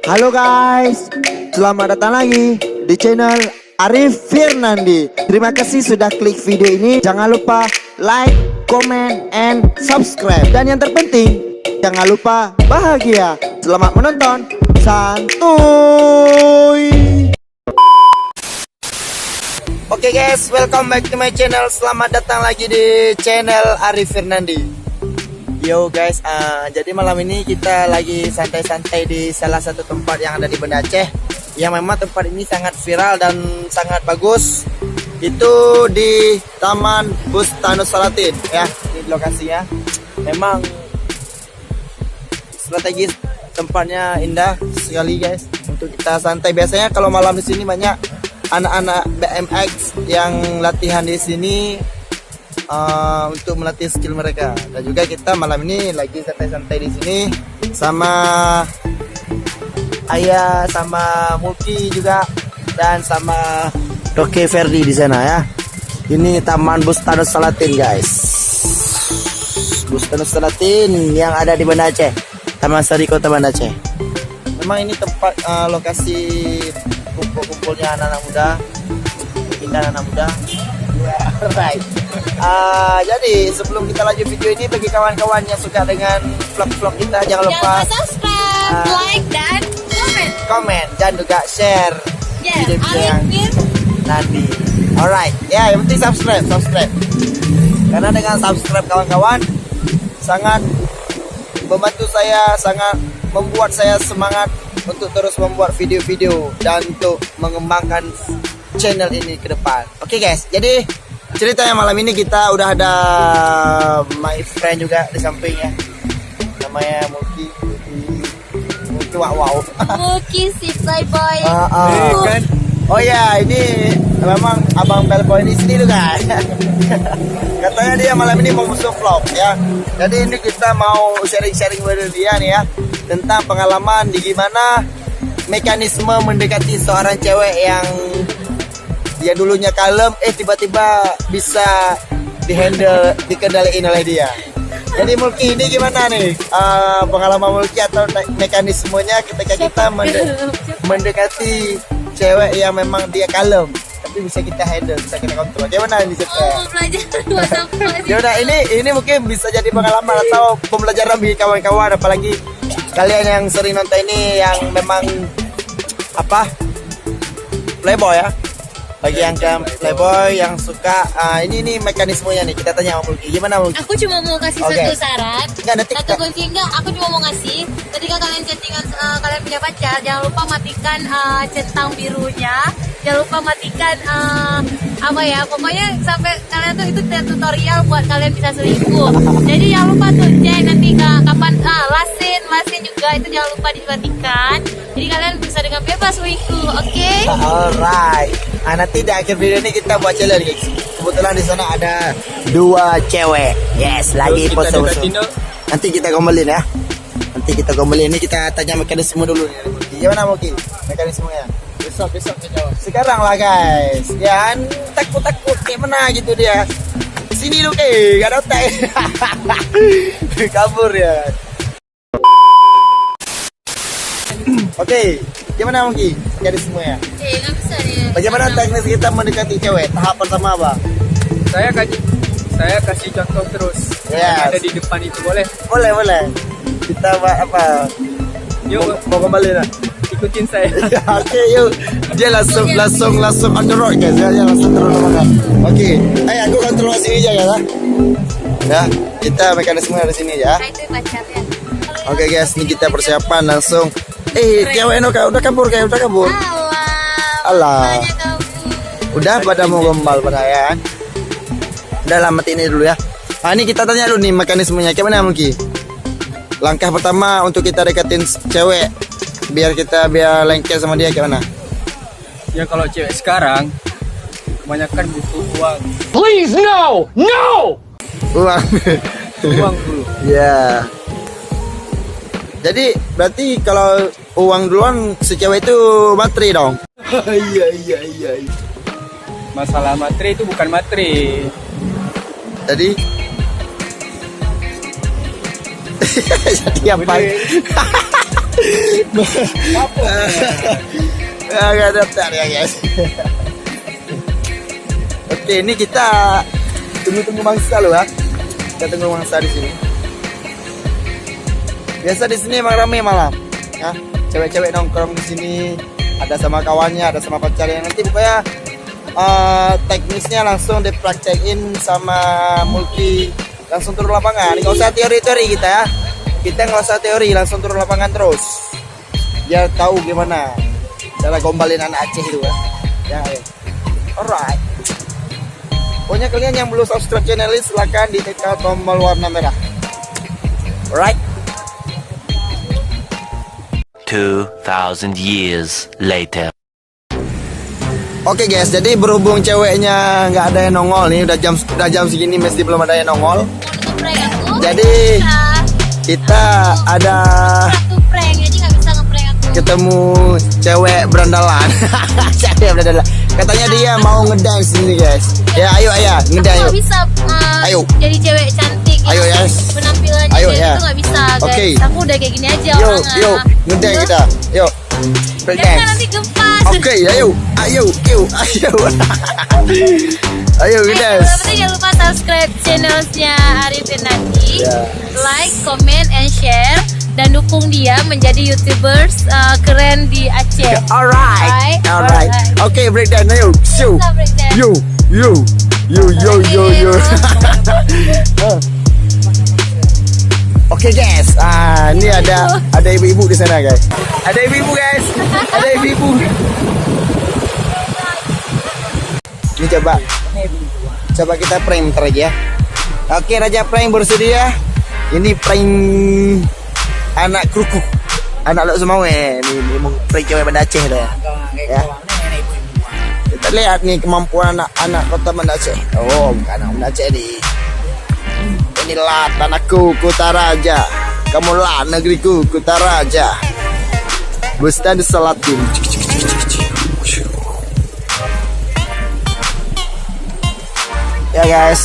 Halo guys, selamat datang lagi di channel Arif Firnandi. Terima kasih sudah klik video ini. Jangan lupa like, comment, and subscribe. Dan yang terpenting, jangan lupa bahagia. Selamat menonton. Santuy. Oke guys, welcome back to my channel. Selamat datang lagi di channel Arif Firnandi. Yo guys, jadi malam ini kita lagi santai-santai di salah satu tempat yang ada di Banda Aceh. Yang memang tempat ini sangat viral dan sangat bagus. Itu di Taman Bustanus Salatin ya, di lokasinya. Memang strategis, tempatnya indah sekali guys untuk kita santai. Biasanya kalau malam di sini banyak anak-anak BMX yang latihan di sini. Untuk melatih skill mereka. Dan juga kita malam ini lagi santai-santai di sini sama Ayah, sama Mulki juga, dan sama Doke Ferdi di sana ya. Ini Taman Bustanus Salatin guys. Bustanus Salatin yang ada di Banda Aceh, Taman Sari Kota Banda Aceh. Memang ini tempat lokasi kumpul-kumpulnya anak-anak muda, pindah anak muda. Right. Jadi sebelum kita lanjut video ini, bagi kawan-kawan yang suka dengan vlog-vlog kita, jangan lupa subscribe, like, dan komen dan juga share video-video yang nanti. Alright, ya yang penting subscribe. Karena dengan subscribe kawan-kawan sangat membantu saya, sangat membuat saya semangat untuk terus membuat video-video dan untuk mengembangkan channel ini ke depan. Oke guys, jadi ceritanya malam ini kita udah ada my friend juga di sampingnya, namanya Mulki. Wow. Mulki si playboy. Kan? Oh ya, ini memang abang playboy di sini juga. Katanya dia malam ini mau musuh vlog ya. Jadi ini kita mau sharing-sharing dengan dia nih ya, tentang pengalaman di gimana mekanisme mendekati seorang cewek yang dia dulunya kalem, tiba-tiba bisa dikendaliin oleh dia. Jadi Mulki, ini gimana nih pengalaman Mulki atau mekanismenya ketika kita mendekati cewek yang memang dia kalem, tapi bisa kita handle, bisa kita kontrol. Gimana ini cerita? Yaudah, ini mungkin bisa jadi pengalaman atau pembelajaran bagi kawan-kawan, apalagi kalian yang sering nonton ini yang memang playboy ya. Bagi yang playboy yang suka, ini mekanismenya nih, kita tanya sama Mulki. Gimana Mulki? Aku cuma mau kasih satu syarat. Satu kunci aku cuma mau ngasih. Ketika kalian chattingan, kalian punya pacar, jangan lupa matikan centang birunya. Jangan lupa matikan pokoknya sampai kalian tuh itu tutorial buat kalian bisa selingkuh. Jadi jangan lupa tuh cek nanti kapan lasin juga itu jangan lupa dimatikan. Jadi kalian bisa dengan bebas selingkuh, oke? Alright. Nanti di akhir video ini kita buat challenge guys. Kebetulan di sana ada 2 cewek. Yes, lagi pose-pose. Nanti kita gombalin ya. Ini kita tanya mekanisme dulu nih. Gimana Mulki? Mekanismenya? Besok jawab. Sekarang lah guys. Ya, takut kayak mana gitu dia. Sini lu gak ada otak. Kabur ya. Oke, gimana Mulki? Mekanismenya? Nggak bisa nih. Bagaimana teknis kita mendekati cewek? Tahap pertama apa? Saya kasih contoh terus. Yes. Yang ada di depan itu boleh. Boleh. Kita apa? Yuk, Mau kembali lah. ikutin saya. Oke, yuk. Dia langsung on the road guys. Dia langsung turun makan. Oke. Aku kontrol sini aja ya. Ya, kita mekanisme dari sini ya. Nah, itu pacarnya. Oke guys, ini kita persiapan langsung. Cewek udah kabur. Alah. Banyak kamu. Udah pada mau gombal pada ya. Udah lama ini dulu ya. Ini kita tanya dulu nih mekanismenya. Gimana Mulki? Langkah pertama untuk kita deketin cewek biar lengket sama dia gimana? Ya kalau cewek sekarang kebanyakan butuh uang. Please no! Uang. Uang dulu. Ya. Jadi berarti kalau uang duluan si cewek itu materi dong. Iya. Masalah materi itu bukan materi. Jadi jadi apa? Agak daftar ya guys. Oke, ini kita tunggu mangsa loh ya. Kita tunggu mangsa di sini. Biasa di sini emang ramai malam, ya. Cewek-cewek nongkrong di sini, ada sama kawannya, ada sama pacarnya. Nanti pokoknya teknisnya langsung dipraktekin sama Mulki, langsung turun lapangan. Nggak usah teori-teori kita ya. Kita nggak usah teori, langsung turun lapangan terus. Biar tahu gimana cara gombalin anak Aceh itu ya. Ya, ayo. Alright. Pokoknya kalian yang belum subscribe channel ini silahkan ditekan tombol warna merah. Alright. 2,000 years later. Oke guys, jadi berhubung ceweknya nggak ada yang nongol nih, udah jam segini mesti belum ada yang nongol. Ngeprank aku. Jadi kita ada Aku prank, jadi nggak bisa ngeprank aku. ketemu cewek berandalan. Cewek berandalan. Katanya dia mau ngedance ini guys. Ya ayo ayah ngedance. Nggak Yuk. bisa Ayo. jadi cewek cantik. Ayo, yang yes. Penampilannya Ayo, kayak ya. itu nggak bisa guys. Oke. Aku udah kayak gini aja Yuk, orangnya. yuk ngedance Yuk. kita. Yuk. Break Jangan dance. nanti gempas. Oke, ayo. Ayo. Ayo ngedance. Yang penting jangan lupa subscribe channelnya Arif Fernandi, Ya. like, comment, and share, dan dukung dia menjadi YouTubers keren di Aceh. Alright. Oke, break dance ayo. Show. Kita break dance. Yo. Oke guys, ini ada ibu-ibu di sana guys. Ada ibu-ibu guys, ada ibu-ibu. Ini coba kita prank bentar aja ya. Oke Raja prank bersedia. Ini prank anak kruku, anak lo semua ini mau prank cewek Banda Aceh dah. Ya. Kita lihat nih kemampuan anak kota Banda Aceh. Oh, bukan anak Banda Aceh nih. Inilah tanahku Kutaraja. Kamulah negeriku Kutaraja. Bustan diselatin. Ya guys,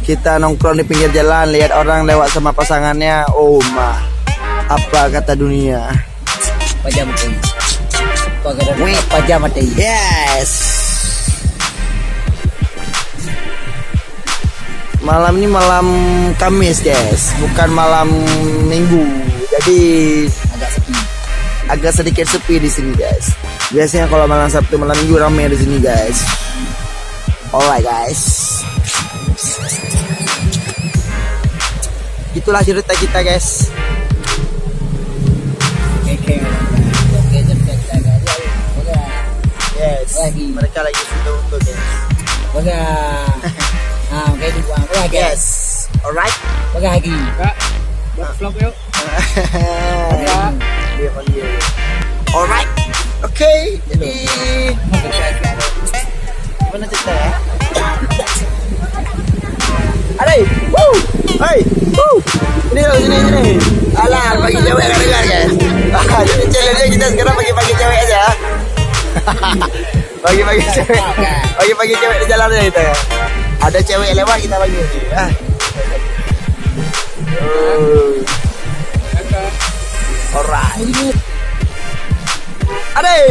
kita nongkrong di pinggir jalan, lihat orang lewat sama pasangannya. Oh mah, apa kata dunia? Pajama teh. Wih, Pajama teh. yes. Malam ini malam Kamis guys, bukan malam Minggu. Jadi agak sedikit sepi di sini guys. Biasanya kalau malam Sabtu, malam Minggu ramai di sini guys. Alright guys. Itulah cerita kita guys. Yes. Mereka lagi foto-foto guys. Yes. Alright. Vlog yuk. Dia panggil. Alright. Oke. Jadi gimana cerita ya? Adai. Woo. Hai. Woo. Ini loh sini. Alah, bagi cewek kan dengar guys. Jadi challenge kita sekarang bagi cewek aja. Bagi cewek. Bagi cewek di jalan aja kita ya. Ada cewek lewat kita bagi nih. Alright. Adai.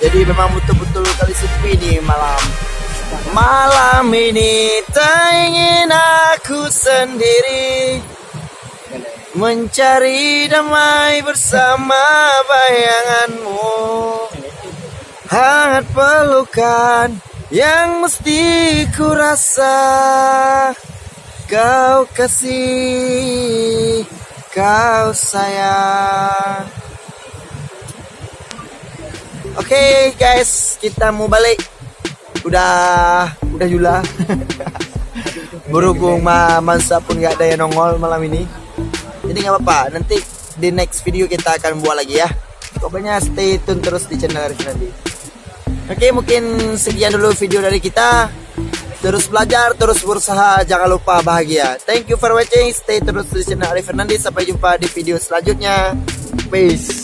Jadi memang betul-betul kali sepi nih malam. Malam ini tak ingin aku sendiri, mencari damai bersama bayanganmu. Hangat pelukan yang mesti ku rasa. Kau kasih, kau sayang. Oke guys, kita mau balik. Udah Jula. Berhubung Mansa pun gak ada yang nongol malam ini, jadi nggak apa-apa. Nanti di next video kita akan buat lagi ya. Pokoknya stay tune terus di channel Arif Fernandi. Oke, mungkin sekian dulu video dari kita. Terus belajar, terus berusaha, jangan lupa bahagia. Thank you for watching. Stay terus di channel Arif Fernandi. Sampai jumpa di video selanjutnya. Peace.